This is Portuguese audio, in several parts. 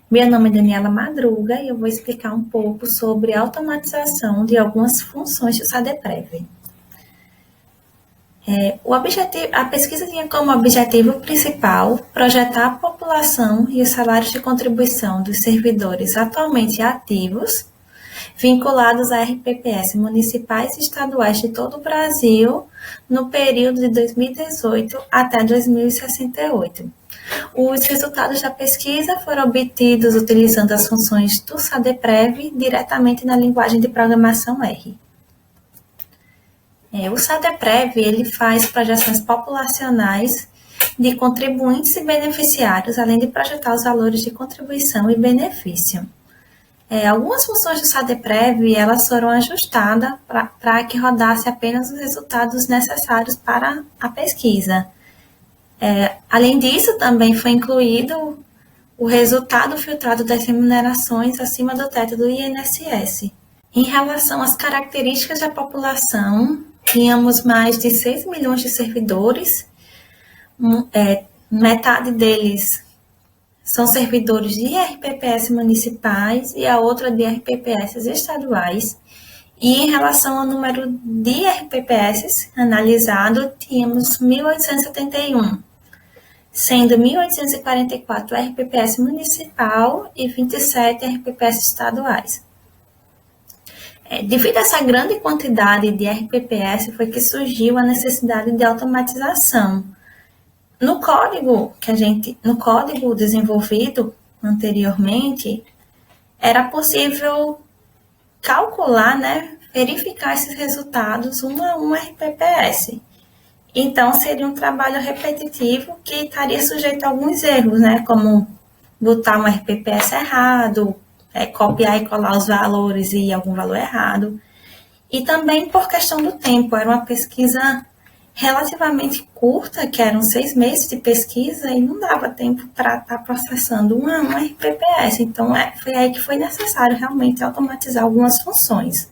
Meu nome é Daniela Madruga e eu vou explicar um pouco sobre a automatização de algumas funções do SADEPREV. A pesquisa tinha como objetivo principal projetar a população e os salários de contribuição dos servidores atualmente ativos, vinculados a RPPS municipais e estaduais de todo o Brasil, no período de 2018 até 2068. Os resultados da pesquisa foram obtidos utilizando as funções do SADEPREV diretamente na linguagem de programação R. O SADEPREV ele faz projeções populacionais de contribuintes e beneficiários, além de projetar os valores de contribuição e benefício. Algumas funções do SADEPREV elas foram ajustadas para que rodasse apenas os resultados necessários para a pesquisa. Além disso, também foi incluído o resultado filtrado das remunerações acima do teto do INSS. Em relação às características da população, tínhamos mais de 6 milhões de servidores, metade deles são servidores de RPPS municipais e a outra de RPPS estaduais. E em relação ao número de RPPS analisado, tínhamos 1.871, sendo 1.844 RPPS municipal e 27 RPPS estaduais. Devido a essa grande quantidade de RPPS, foi que surgiu a necessidade de automatização. No código desenvolvido anteriormente, era possível calcular, verificar esses resultados um a um RPPS. Então, seria um trabalho repetitivo que estaria sujeito a alguns erros, como botar um RPPS errado, copiar e colar os valores e algum valor errado. E também por questão do tempo, era uma pesquisa relativamente curta, que eram 6 meses de pesquisa, e não dava tempo para estar processando um a um RPPS. Então, foi aí que foi necessário realmente automatizar algumas funções.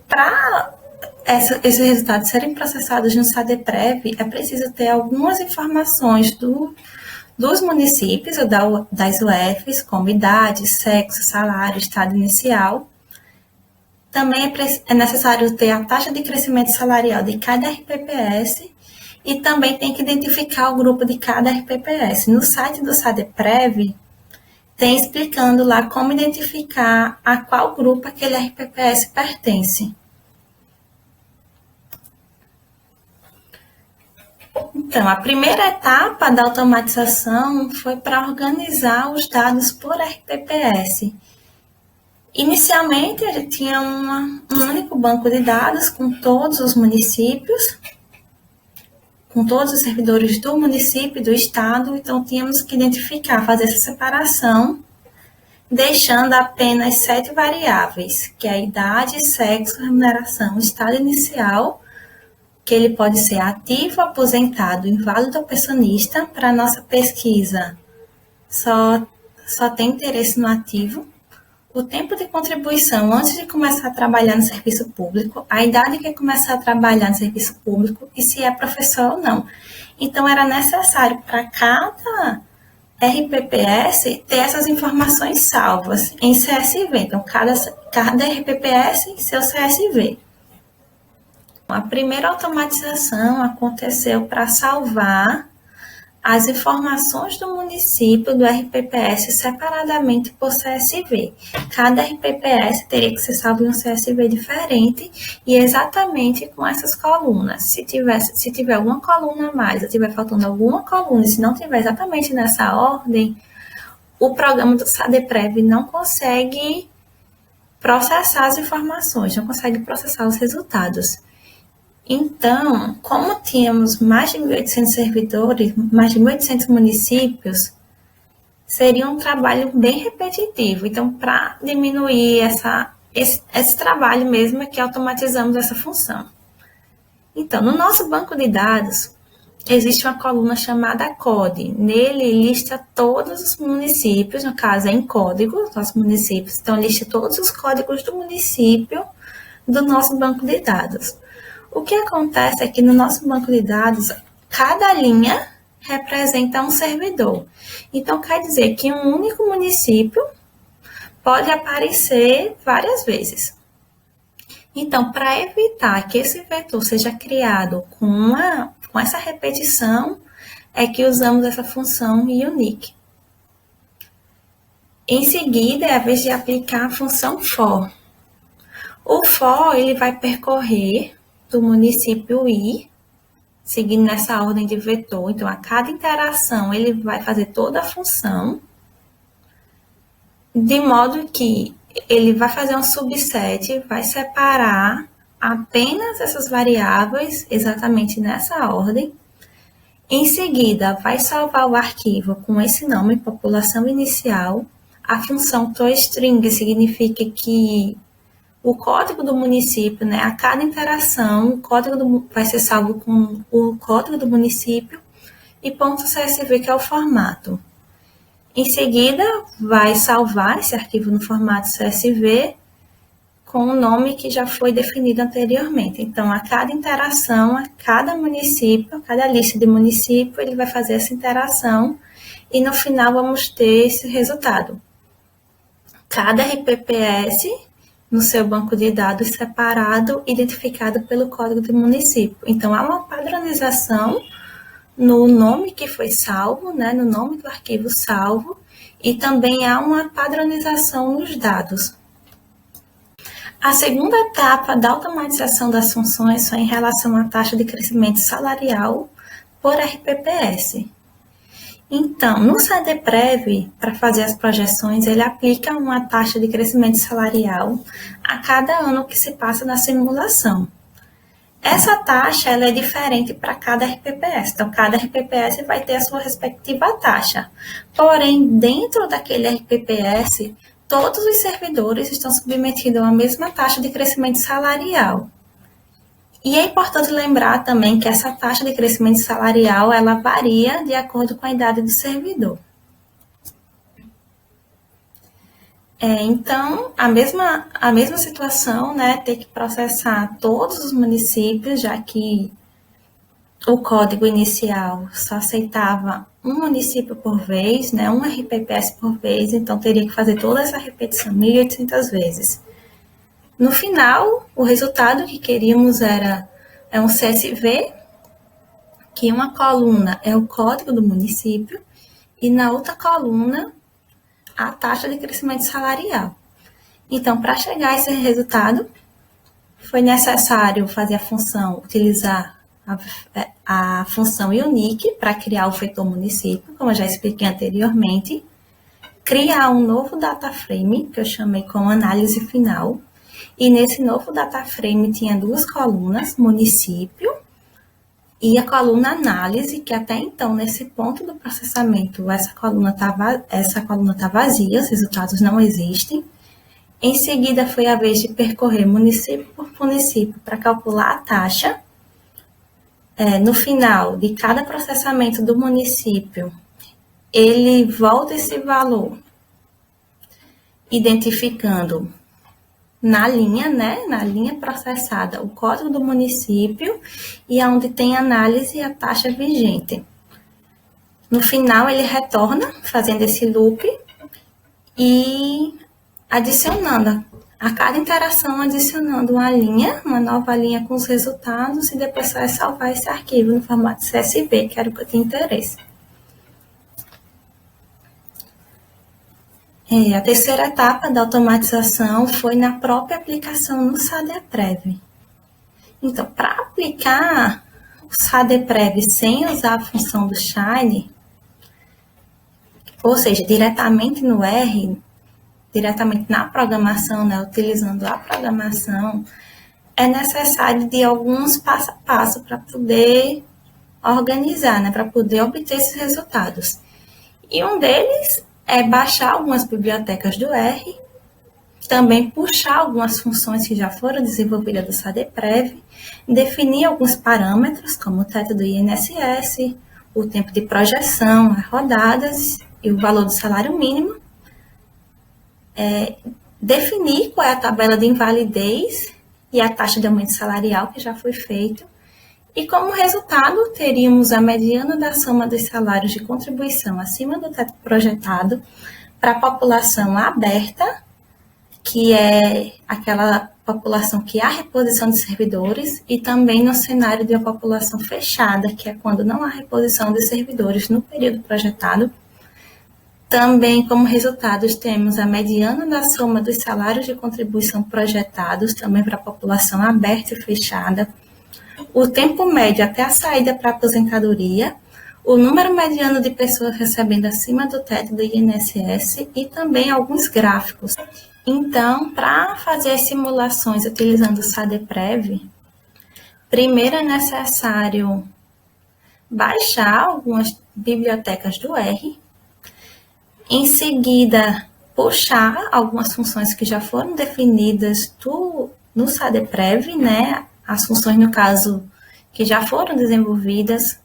Para esses resultados serem processados no SADEPREV, é preciso ter algumas informações dos municípios ou das UFs, como idade, sexo, salário, estado inicial. Também é necessário ter a taxa de crescimento salarial de cada RPPS e também tem que identificar o grupo de cada RPPS. No site do SADEPREV, tem explicando lá como identificar a qual grupo aquele RPPS pertence. Então, a primeira etapa da automatização foi para organizar os dados por RPPS. Inicialmente, a gente tinha um único banco de dados com todos os municípios, com todos os servidores do município e do estado, então tínhamos que identificar, fazer essa separação, deixando apenas 7 variáveis, que é a idade, sexo, remuneração, estado inicial, que ele pode ser ativo, aposentado, inválido ou pensionista. Para a nossa pesquisa, só tem interesse no ativo. O tempo de contribuição antes de começar a trabalhar no serviço público, a idade que começar a trabalhar no serviço público e se é professor ou não. Então, era necessário para cada RPPS ter essas informações salvas em CSV. Então, cada RPPS em seu CSV. A primeira automatização aconteceu para salvar as informações do município do RPPS separadamente por CSV. Cada RPPS teria que ser salvo em um CSV diferente e exatamente com essas colunas. Se tiver alguma coluna a mais, ou tiver faltando alguma coluna, se não tiver exatamente nessa ordem, o programa do SADEPREV não consegue processar as informações, não consegue processar os resultados. Então, como tínhamos mais de 1.800 servidores, mais de 1.800 municípios, seria um trabalho bem repetitivo. Então, para diminuir esse trabalho mesmo, é que automatizamos essa função. Então, no nosso banco de dados, existe uma coluna chamada CODE. Nele, lista todos os municípios, no caso é em código, os nossos municípios. Então, lista todos os códigos do município do nosso banco de dados. O que acontece é que no nosso banco de dados, cada linha representa um servidor. Então, quer dizer que um único município pode aparecer várias vezes. Então, para evitar que esse vetor seja criado com essa repetição, é que usamos essa função unique. Em seguida, é a vez de aplicar a função for. O for, ele vai percorrer do município I, seguindo nessa ordem de vetor. Então, a cada interação, ele vai fazer toda a função, de modo que ele vai fazer um subset, vai separar apenas essas variáveis, exatamente nessa ordem. Em seguida, vai salvar o arquivo com esse nome, população inicial. A função toString significa que o código do município, né, a cada interação, o código vai ser salvo com o código do município e .csv, que é o formato. Em seguida, vai salvar esse arquivo no formato CSV com o nome que já foi definido anteriormente. Então, a cada interação, a cada município, a cada lista de município, ele vai fazer essa interação e no final vamos ter esse resultado. Cada RPPS no seu banco de dados separado, identificado pelo código do município. Então, há uma padronização no nome que foi salvo, né, no nome do arquivo salvo, e também há uma padronização nos dados. A segunda etapa da automatização das funções foi em relação à taxa de crescimento salarial por RPPS. Então, no SADEPREV, para fazer as projeções, ele aplica uma taxa de crescimento salarial a cada ano que se passa na simulação. Essa taxa ela é diferente para cada RPPS, então cada RPPS vai ter a sua respectiva taxa. Porém, dentro daquele RPPS, todos os servidores estão submetidos a uma mesma taxa de crescimento salarial. E é importante lembrar também que essa taxa de crescimento salarial ela varia de acordo com a idade do servidor. Então, a mesma situação, né, ter que processar todos os municípios, já que o código inicial só aceitava um município por vez, né, um RPPS por vez, então teria que fazer toda essa repetição 1.800 vezes. No final, o resultado que queríamos é um CSV, que uma coluna é o código do município e na outra coluna a taxa de crescimento salarial. Então, para chegar a esse resultado, foi necessário fazer a função, utilizar a função unique para criar o vetor município, como eu já expliquei anteriormente, criar um novo data frame, que eu chamei como análise final, e nesse novo data frame tinha duas colunas, município e a coluna análise, que até então, nesse ponto do processamento, essa coluna tá vazia, os resultados não existem. Em seguida, foi a vez de percorrer município por município para calcular a taxa. No final de cada processamento do município, ele volta esse valor, identificando na linha, né, na linha processada, o código do município e onde tem análise a taxa vigente. No final, ele retorna, fazendo esse loop e adicionando, a cada interação, adicionando uma nova linha com os resultados e depois vai salvar esse arquivo no formato CSV, que era o que eu tinha interesse. A terceira etapa da automatização foi na própria aplicação no SADEPREV. Então, para aplicar o SADEPREV sem usar a função do Shine, ou seja, diretamente no R, diretamente na programação, né, utilizando a programação, é necessário de alguns passo a passo para poder organizar, né, para poder obter esses resultados. E um deles é baixar algumas bibliotecas do R, também puxar algumas funções que já foram desenvolvidas do SADEPREV, definir alguns parâmetros, como o teto do INSS, o tempo de projeção, as rodadas e o valor do salário mínimo, definir qual é a tabela de invalidez e a taxa de aumento salarial, que já foi feito, E como resultado, teríamos a mediana da soma dos salários de contribuição acima do teto projetado para a população aberta, que é aquela população que há reposição de servidores, e também no cenário de uma população fechada, que é quando não há reposição de servidores no período projetado. Também, como resultados, temos a mediana da soma dos salários de contribuição projetados, também para a população aberta e fechada, o tempo médio até a saída para a aposentadoria, o número mediano de pessoas recebendo acima do teto do INSS e também alguns gráficos. Então, para fazer as simulações utilizando o SADEPREV, primeiro é necessário baixar algumas bibliotecas do R, em seguida, puxar algumas funções que já foram definidas no SADEPREV, né? As funções, no caso, que já foram desenvolvidas,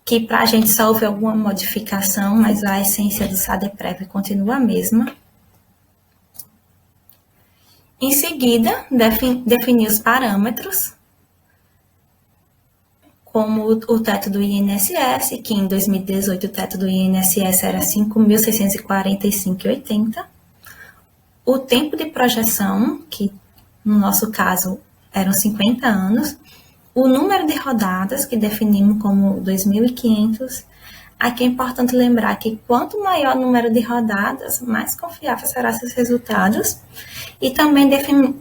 que para a gente só houve alguma modificação, mas a essência do SADEPREV continua a mesma. Em seguida, definir os parâmetros, como o teto do INSS, que em 2018 o teto do INSS era 5.645,80, o tempo de projeção, que no nosso caso eram 50 anos, o número de rodadas, que definimos como 2.500. Aqui é importante lembrar que quanto maior o número de rodadas, mais confiável serão esses resultados. E também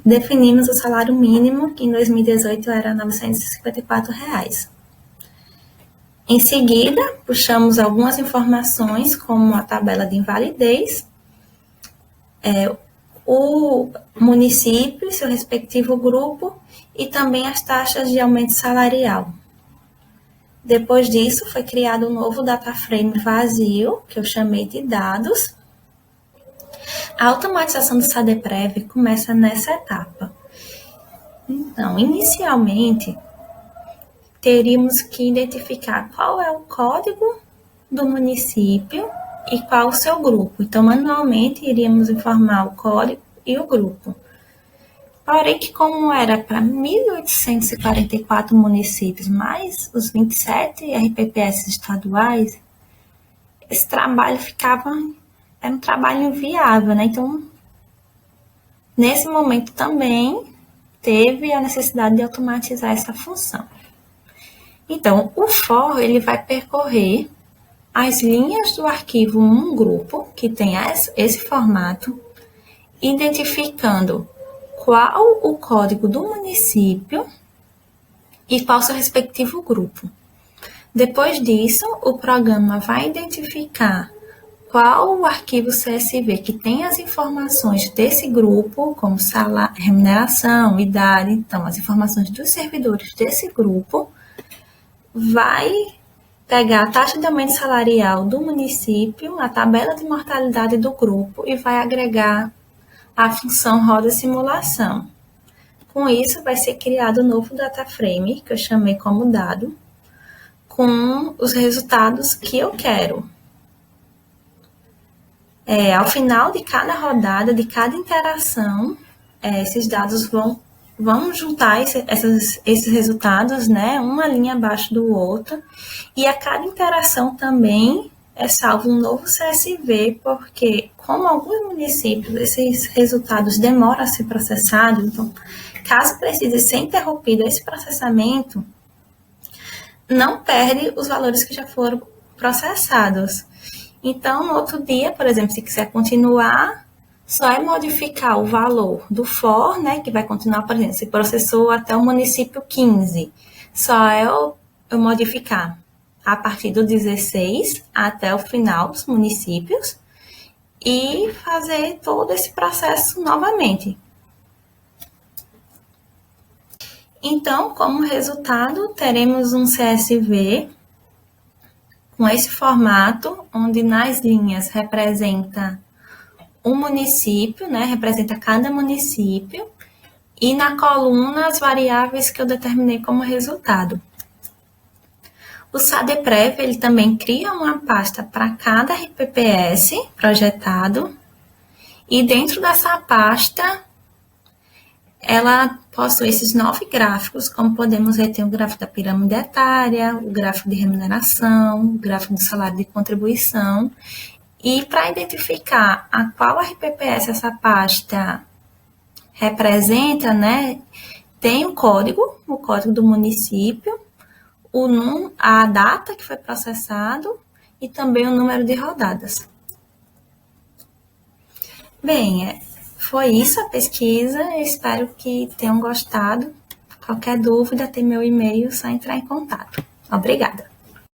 definimos o salário mínimo, que em 2018 era R$ 954. Em seguida, puxamos algumas informações, como a tabela de invalidez, o município, seu respectivo grupo, e também as taxas de aumento salarial. Depois disso, foi criado um novo dataframe vazio, que eu chamei de dados. A automatização do SADEPREV começa nessa etapa. Então, inicialmente, teríamos que identificar qual é o código do município e qual o seu grupo. Então, manualmente, iríamos informar o código e o grupo. Porém, que como era para 1.844 municípios, mais os 27 RPPS estaduais, esse trabalho era um trabalho inviável, né? Então, nesse momento também teve a necessidade de automatizar essa função. Então, o for, ele vai percorrer as linhas do arquivo um grupo, que tem esse formato, identificando qual o código do município e qual seu respectivo grupo. Depois disso, o programa vai identificar qual o arquivo CSV que tem as informações desse grupo, como salário, remuneração, idade, então as informações dos servidores desse grupo, vai pegar a taxa de aumento salarial do município, a tabela de mortalidade do grupo e vai agregar a função roda simulação. Com isso, vai ser criado um novo dataframe, que eu chamei como dado, com os resultados que eu quero. Ao final de cada rodada, de cada interação, esses dados vão juntar esses resultados, né, uma linha abaixo do outro, e a cada interação também é salvo um novo CSV, porque como alguns municípios esses resultados demoram a ser processados, então, caso precise ser interrompido esse processamento, não perde os valores que já foram processados. Então, no outro dia, por exemplo, se quiser continuar, só é modificar o valor do for, né, que vai continuar, por exemplo, se processou até o município 15, só é eu modificar a partir do 16 até o final dos municípios e fazer todo esse processo novamente. Então, como resultado, teremos um CSV com esse formato, onde nas linhas representa um município, né, representa cada município, e na coluna as variáveis que eu determinei como resultado. O SADEPREV, ele também cria uma pasta para cada RPPS projetado, e dentro dessa pasta ela possui esses 9 gráficos, como podemos ver, tem o gráfico da pirâmide etária, o gráfico de remuneração, o gráfico do salário de contribuição. E para identificar a qual RPPS essa pasta representa, né, tem o código do município, a data que foi processado e também o número de rodadas. Bem, foi isso a pesquisa. Eu espero que tenham gostado. Qualquer dúvida, tem meu e-mail, só entrar em contato. Obrigada.